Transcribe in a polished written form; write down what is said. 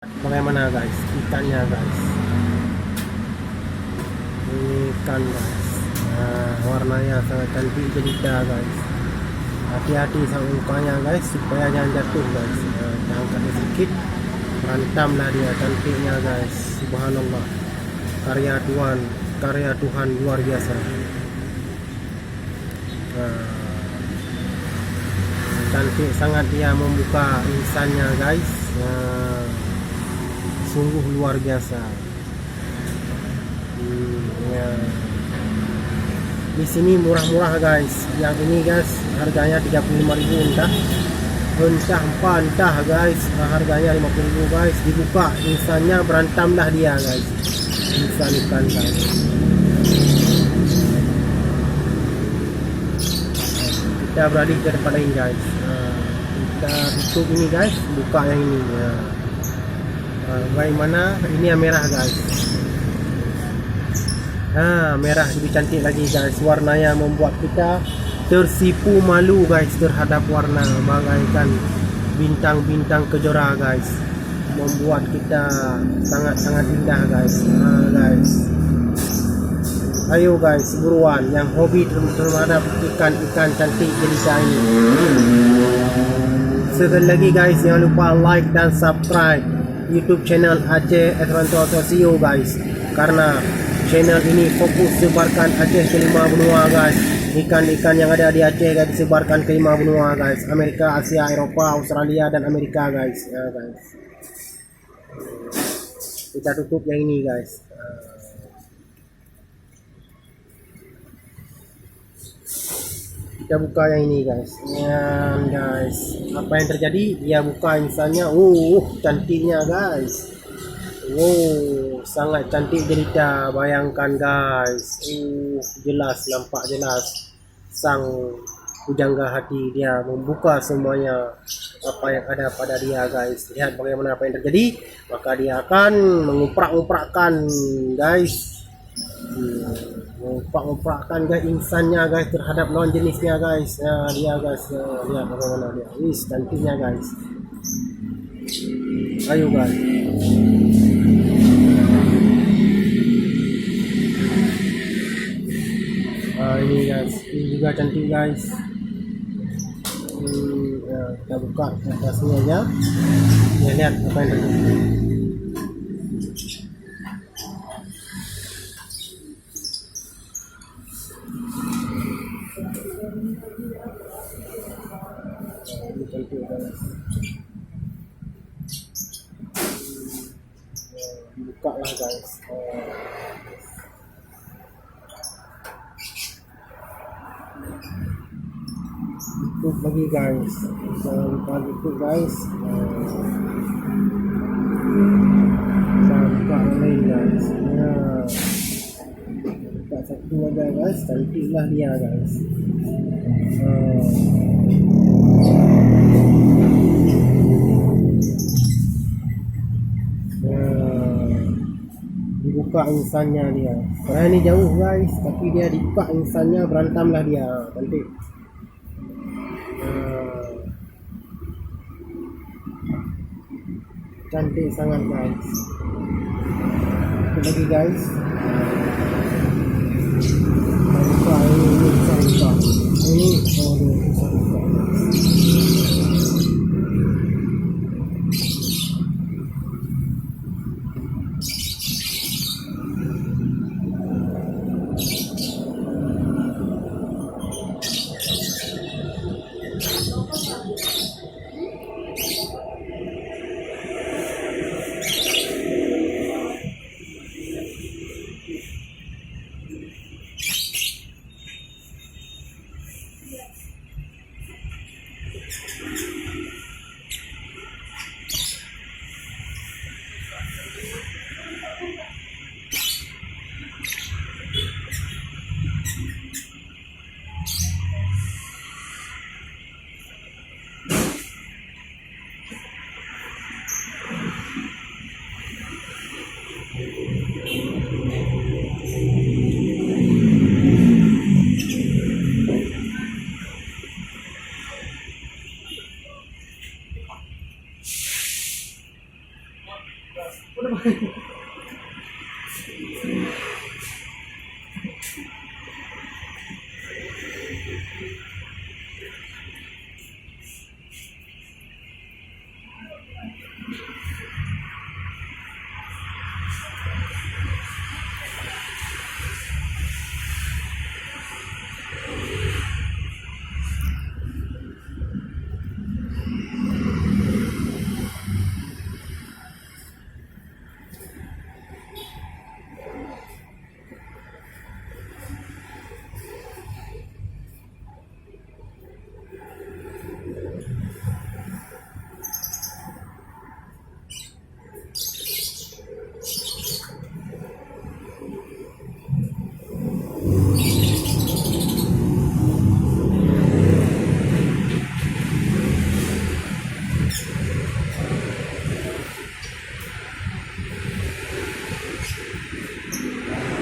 Bagaimana guys ikannya guys, ini ikan guys. Warnanya sangat cantik jelita guys. Hati-hati sama mukanya guys supaya jangan jatuh guys. Kita angkat sedikit, rantamlah dia, cantiknya guys. Subhanallah, karya Tuhan luar biasa. Cantik sangat dia membuka insannya guys. Sungguh luar biasa. Ya. Di sini murah-murah guys. Yang ini guys harganya 35.000 entah guys. Harganya 50.000 guys. Dibuka insannya, berantamlah dia guys. Insan ikan guys. Kita beralih ke depan lain guys. Kita tutup ini guys, buka yang ini ya. Bagaimana ini yang merah guys. Merah lebih cantik lagi guys. Warnanya membuat kita tersipu malu guys terhadap warna, bagaikan bintang-bintang kejora guys. Membuat kita sangat-sangat indah guys. Guys, ayo guys buruan yang hobi terhadap ikan-ikan cantik jelita ini. Sekali lagi guys, jangan lupa like dan subscribe YouTube channel Aceh Adventure Sosio guys, karena channel ini fokus sebarkan Aceh ke 5 benua guys. Ikan-ikan yang ada di Aceh guys disebarkan ke 5 benua guys. Amerika, Asia, Eropa, Australia dan Amerika guys. Ya guys. Kita tutup yang ini guys. Kita buka yang ini guys. Dan guys, apa yang terjadi? Dia buka insannya. Cantiknya guys. Sangat cantik jelita. Bayangkan guys. Jelas, nampak jelas. Sang pujangga hati dia membuka semuanya apa yang ada pada dia guys. Lihat bagaimana apa yang terjadi. Maka dia akan menguprak-uprakkan guys. Menguprak-uprakkan guys insannya guys terhadap lawan jenisnya guys. Dia guys, lihat bagaimana dia. Cantiknya guys. Ayo guys. Ini guys, ini juga cantik guys. Kita buka atasnya aja. Ya, lihat apa yang terjadi. Ini cantik guys. Buka lah guys. Tutup lagi guys. Jangan lupa tutup guys. Dan buka yang lain guys. Buka satu aja guys. Cantiklah dia guys. Dibuka insannya dia. Karena ini jauh guys, tapi dia dibuka insannya, berantamlah dia. Cantik. Cantik sangat guys. Itu lagi guys. Buka ini susah buka. Ini susah buka. Udah,